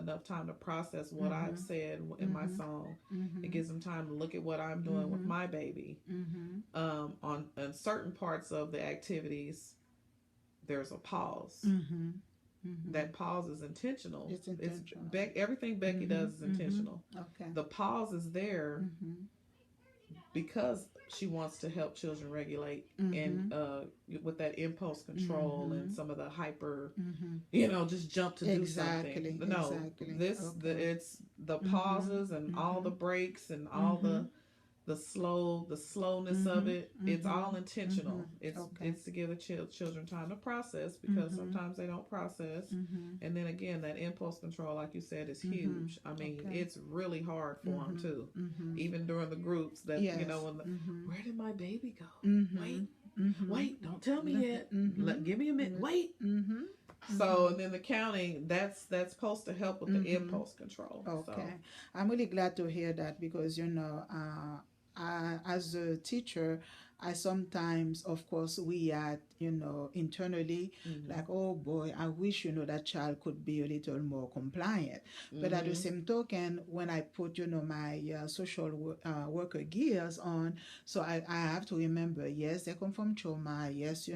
enough time to process what I've said in my song. It gives them time to look at what I'm doing with my baby. On certain parts of the activities, there's a pause. That pause is intentional. It's intentional. Everything Becky does is intentional. Okay. The pause is there because she wants to help children regulate and with that impulse control and some of the hyper, just jump to do something. No, it's the pauses and all the breaks and all the slowness of it. It's all intentional. It's to give the children time to process, because sometimes they don't process. And then again, that impulse control, like you said, is huge. I mean, it's really hard for them too. Even during the groups that where did my baby go? Wait, don't tell me yet. Give me a minute. Wait. So, and then the counting, that's supposed to help with the impulse control. Okay. So. I'm really glad to hear that, because as a teacher, I sometimes, of course, we at, internally, like, oh boy, I wish, that child could be a little more compliant. But at the same token, when I put, my social worker gears on, so I have to remember, yes, they come from trauma. Yes,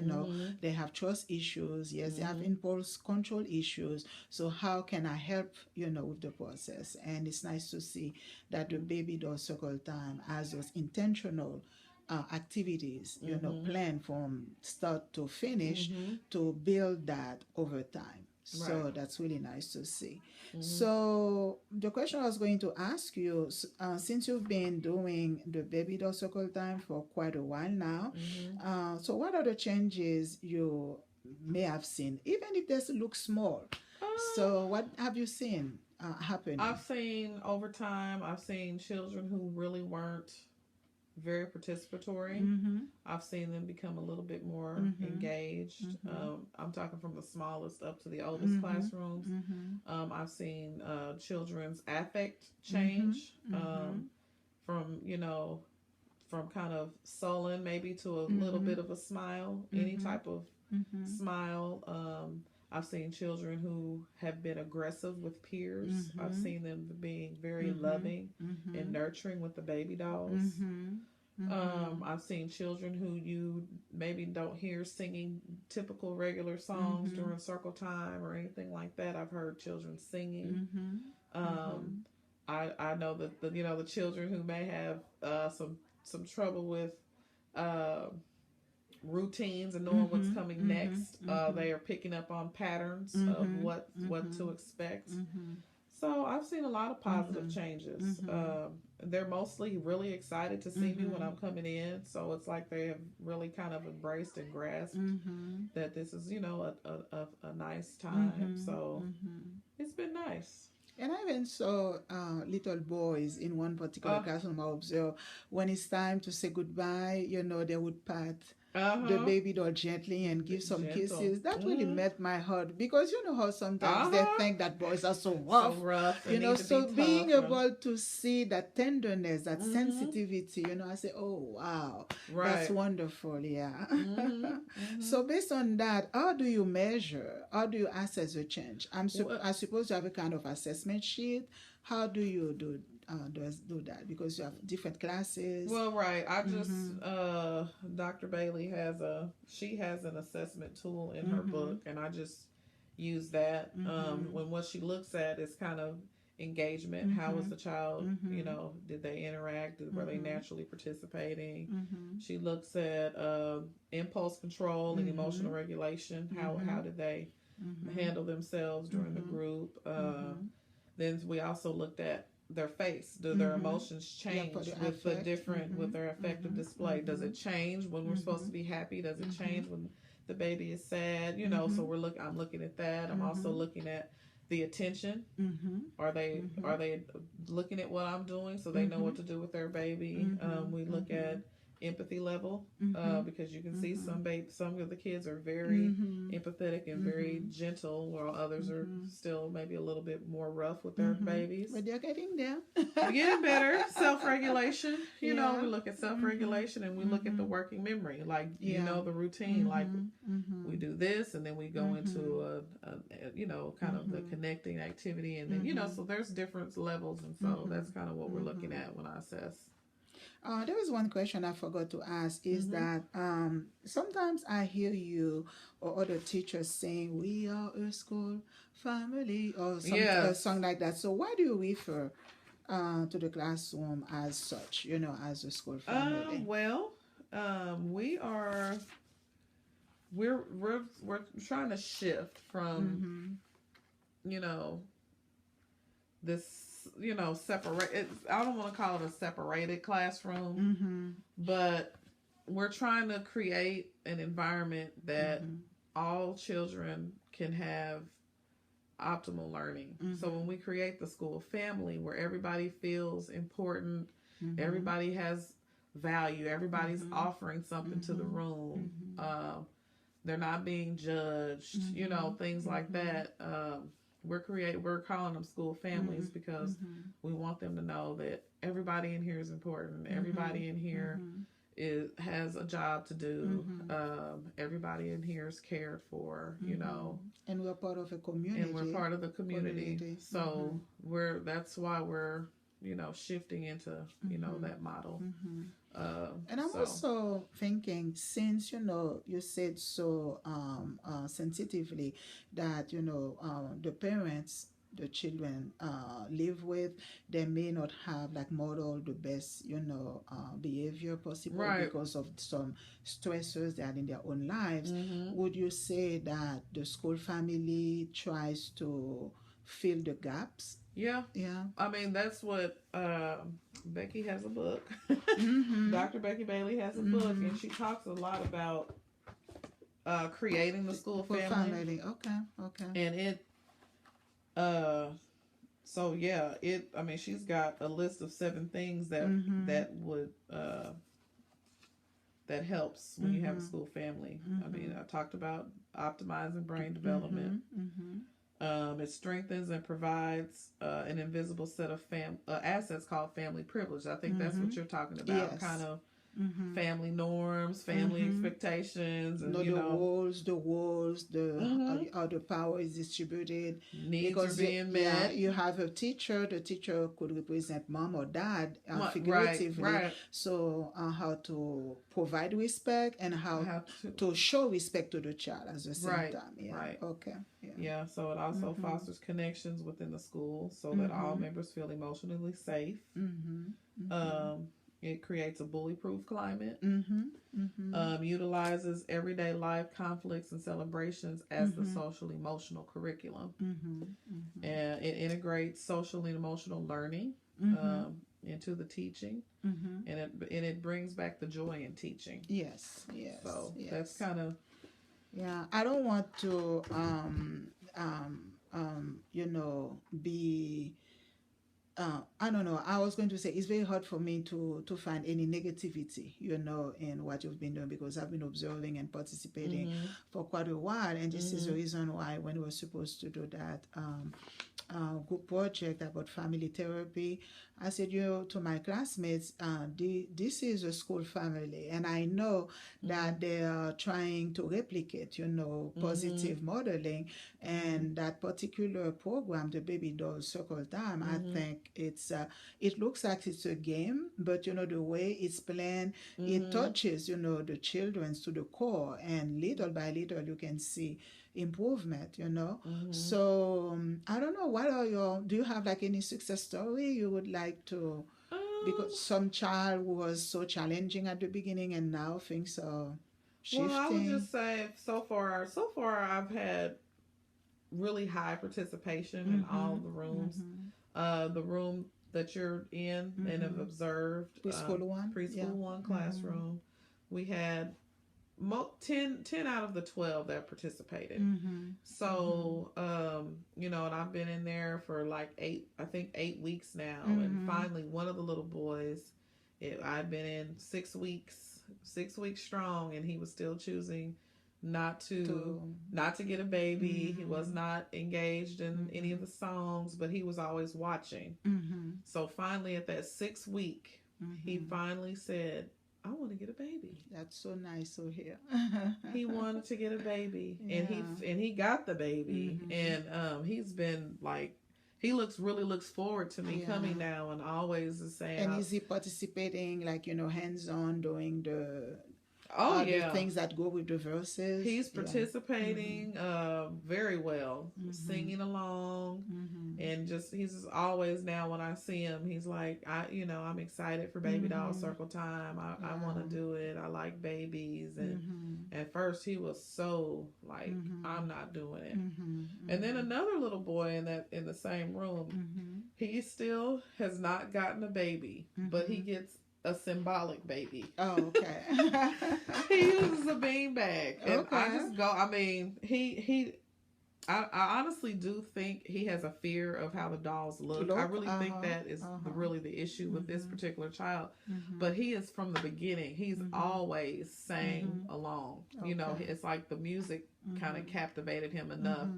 they have trust issues. Yes, they have impulse control issues. So how can I help, with the process? And it's nice to see that the baby doll circle time as those intentional activities, planned from start to finish to build that over time. So that's really nice to see. So the question I was going to ask you, since you've been doing the baby doll circle time for quite a while now, so what are the changes you may have seen, even if they look small? So what have you seen happening? I've seen over time, I've seen children who really weren't very participatory. I've seen them become a little bit more engaged. I'm talking from the smallest up to the oldest classrooms. I've seen children's affect change from from kind of sullen maybe to a little bit of a smile, any type of smile. I've seen children who have been aggressive with peers. I've seen them being very loving and nurturing with the baby dolls. I've seen children who you maybe don't hear singing typical regular songs during circle time or anything like that. I've heard children singing. I know that the children who may have some trouble with routines and knowing what's coming next, they are picking up on patterns of what to expect. So I've seen a lot of positive changes. They're mostly really excited to see me when I'm coming in. So it's like they have really kind of embraced and grasped that this is, a nice time. So it's been nice. And I even saw little boys in one particular classroom. I observed when it's time to say goodbye, they would pat the baby doll gently and give some kisses. That really met my heart, because you know how sometimes they think that boys are so rough, so being able to see that tenderness, that sensitivity, I say, oh wow, that's wonderful. Yeah. So based on that, how do you measure, how do you assess the change? I suppose you have a kind of assessment sheet. How do you do that, because you have different classes? Well, right. I just Dr. Bailey has an assessment tool in her book, and I just use that. When what she looks at is kind of engagement. How was the child? Did they interact? Were they naturally participating? She looks at impulse control and emotional regulation. How did they handle themselves during the group? Then we also looked at their face. Do their emotions change with their affective display? Does it change when we're supposed to be happy? Does it change when the baby is sad? So I'm looking at that. I'm also looking at the attention. Are they looking at what I'm doing so they know what to do with their baby? We look at empathy level, because you can see some of the kids are very empathetic and very gentle, while others are still maybe a little bit more rough with their babies. But they're getting there. We're getting better. Self-regulation. You know, we look at self-regulation and we look at the working memory. Like, you know, the routine. Like, we do this and then we go into a you know, kind of the connecting activity. And then, you know, so there's different levels. And so that's kind of what we're looking at when I assess. There was one question I forgot to ask is that sometimes I hear you or other teachers saying, we are a school family or something, a song like that. So why do you refer to the classroom as such, you know, as a school family? We're trying to shift from, you know, this, you know, I don't want to call it a separated classroom, but we're trying to create an environment that all children can have optimal learning. So when we create the school family where everybody feels important, everybody has value, everybody's offering something to the room, they're not being judged, you know, things like that. We're calling them school families because we want them to know that everybody in here is important. Everybody in here has a job to do. Everybody in here is cared for, you know. And we're part of a community. And we're part of the community. So that's why we're, you know, shifting into, you know, that model. And I'm also thinking, since, you know, you said so sensitively that, you know, the parents the children live with, they may not have like model the best, you know, behavior possible because of some stressors that are in their own lives. Would you say that the school family tries to fill the gaps? Yeah. I mean, that's what Becky has a book. Dr. Becky Bailey has a book, and she talks a lot about creating the school family. Okay. And it, so yeah, I mean, she's got a list of 7 things that would, that helps when you have a school family. I mean, I talked about optimizing brain development. It strengthens and provides an invisible set of assets called family privilege. I think that's what you're talking about. Yes. Kind of family norms, family expectations, and the walls, how the power is distributed. Needs are being met. Yeah, you have a teacher. The teacher could represent mom or dad figuratively. Right. So how to provide respect and how to show respect to the child at the same time. Yeah. Right. Okay. Yeah. So it also fosters connections within the school so that all members feel emotionally safe. It creates a bully-proof climate. Utilizes everyday life conflicts and celebrations as the social-emotional curriculum. And it integrates social and emotional learning into the teaching. And it brings back the joy in teaching. Yes. So that's kind of... Yeah, I don't want to, you know, be... I don't know. I was going to say it's very hard for me to find any negativity, you know, in what you've been doing because I've been observing and participating for quite a while. And this is the reason why when we were supposed to do that group project about family therapy, I said, you know, to my classmates, this is a school family. And I know that they are trying to replicate, you know, positive modeling. And that particular program, the Baby Doll Circle Time, I think it looks like it's a game, but, you know, the way it's planned, it touches, you know, the children to the core. And little by little, you can see improvement, you know. So I don't know, do you have like any success story you would like to, because some child was so challenging at the beginning and now things are shifting? Well, I would just say so far I've had really high participation in all the rooms. The room that you're in and have observed, preschool one classroom, we had 10 out of the 12 that participated. So, you know, and I've been in there for like 8 weeks now. And finally one of the little boys I'd been in 6 weeks, 6 weeks strong, and he was still choosing not to To not to get a baby. He was mm-hmm. not engaged in any Mm-hmm. of the songs, but he was always watching. Mm-hmm. So finally, at that 6 week, he Mm-hmm. finally said, "I want to get a baby." That's so nice to hear. He wanted to get a baby, and Yeah. he got the baby, Mm-hmm. and he's been like, he really looks forward to me Yeah. coming now, and always is saying, And is he participating, like, hands on, doing "Oh the yeah." things that go with the verses? He's Yeah. Mm-hmm. participating very well, Mm-hmm. singing along, Mm-hmm. and he's just always, now when I see him, he's like, I'm excited for Baby Doll Mm-hmm. Circle Time. I want Yeah. to do it. I like babies. And Mm-hmm. at first he was so like, Mm-hmm. I'm not doing it. Mm-hmm. And then Mm-hmm. another little boy in the same room, Mm-hmm. he still has not gotten a baby, but he Mm-hmm. gets a symbolic baby. Oh, okay. He uses a beanbag, and I Okay. just go. I mean, I honestly do think he has a fear of how the dolls look. I Look. really think Uh-huh. that is Uh-huh. really the issue with this Mm-hmm. particular child. Mm-hmm. But he is, from the beginning, he's Mm-hmm. always sang Mm-hmm. along. Okay. It's like the music kind of Mm-hmm. captivated him enough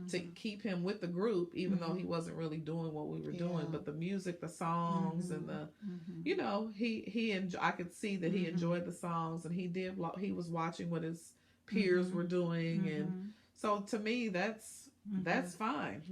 to Mm-hmm. keep him with the group, even though Mm-hmm. he wasn't really doing what we were doing. Yeah. But the music, the songs, and Mm-hmm. the, Mm-hmm. I could see that he Mm-hmm. enjoyed the songs, and he was watching what his peers Mm-hmm. were doing, and Mm-hmm. so to me, that's fine.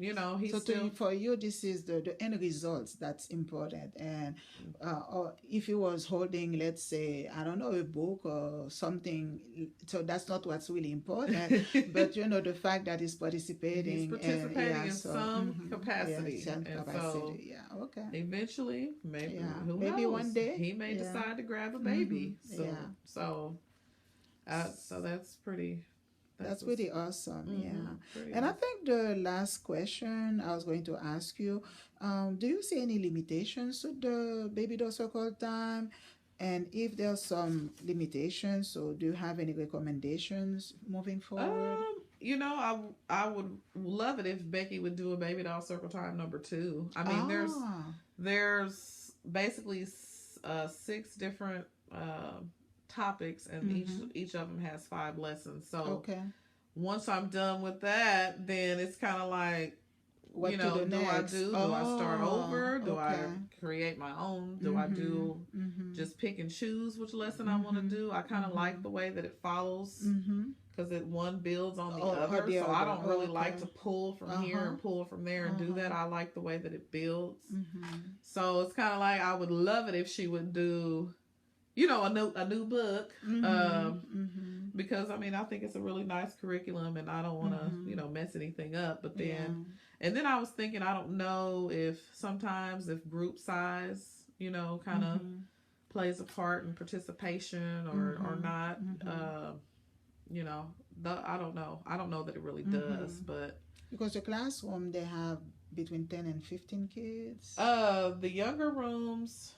He's So still. for you, this is the end results that's important. And or if he was holding, let's say, I don't know, a book or something, so that's not what's really important. But the fact that he's participating, He's participating yeah, in so some capacity, yeah, some and so capacity, yeah, okay, eventually, maybe, yeah, who maybe knows, one day, he may yeah, decide to grab a baby. yeah. So that's pretty. That's pretty awesome, yeah. Pretty And I awesome. think the last question I was going to ask you, do you see any limitations to the baby doll circle time? And if there's some limitations, so do you have any recommendations moving forward? I would love it if Becky would do a Baby Doll Circle Time #2. I mean, Ah, there's basically 6 different topics, and each of them has 5 lessons. So okay. once I'm done with that, then it's kind of like, What to do do next? I start over? Do I Okay. create my own? Do I do just pick and choose which lesson I want to do? I kind of like the way that it follows, because one builds on the other. The So I other. don't really like Okay. to pull from here and pull from there and do that. I like the way that it builds. So it's kind of like, I would love it if she would do, a new book. Because I mean, I think it's a really nice curriculum, and I don't want to, mess anything up. But then, and then I was thinking, I don't know if sometimes if group size, kind of plays a part in participation or not. I don't know. I don't know that it really does, but Because the classroom, they have between 10 and 15 kids. the younger rooms.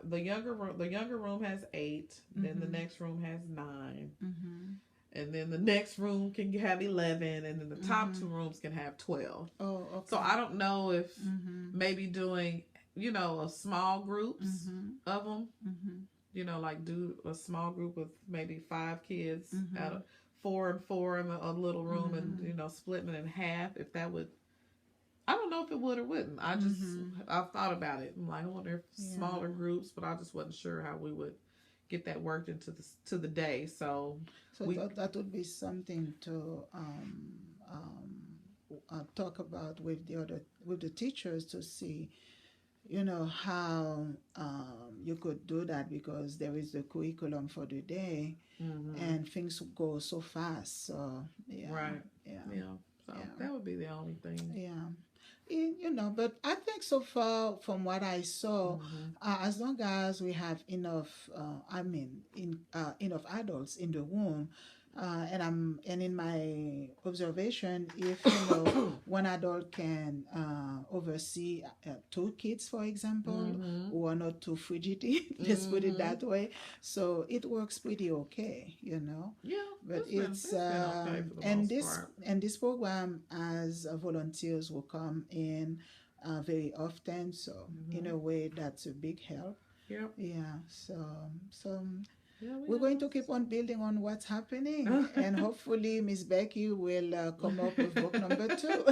The younger room has 8. Then the next room has 9. And then the next room can have 11, and then the top 2 rooms can have 12. Oh, okay. So I don't know if maybe doing, small groups of them, like do a small group with maybe 5 kids out of 4 and 4 in a little room, and splitting it in half. If that would, I don't know if it would or wouldn't. I've thought about it. I'm like, I wonder if smaller groups, but I just wasn't sure how we would get that worked into the day. So that would be something to talk about with the teachers to see, how you could do that, because there is the curriculum for the day, and things go so fast. So yeah, right, yeah. So that would be the only thing. Yeah. But I think so far from what I saw, as long as we have enough, enough adults in the room, and in my observation, if one adult can oversee 2 kids, for example, who are not too fidgety, let's put it that way, so it works pretty okay, Yeah, but it's been okay for the and most part. this program, as volunteers will come in very often, so in a way that's a big help. Yep. Yeah. So Yeah, we're going to keep on building on what's happening, and hopefully Miss Becky will come up with book number 2.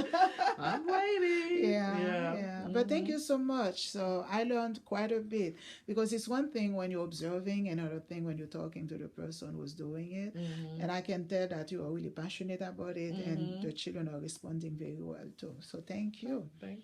I'm waiting. Yeah, yeah. But thank you so much. So I learned quite a bit, because it's one thing when you're observing, another thing when you're talking to the person who's doing it. And I can tell that you are really passionate about it, and the children are responding very well too. So thank you. Thank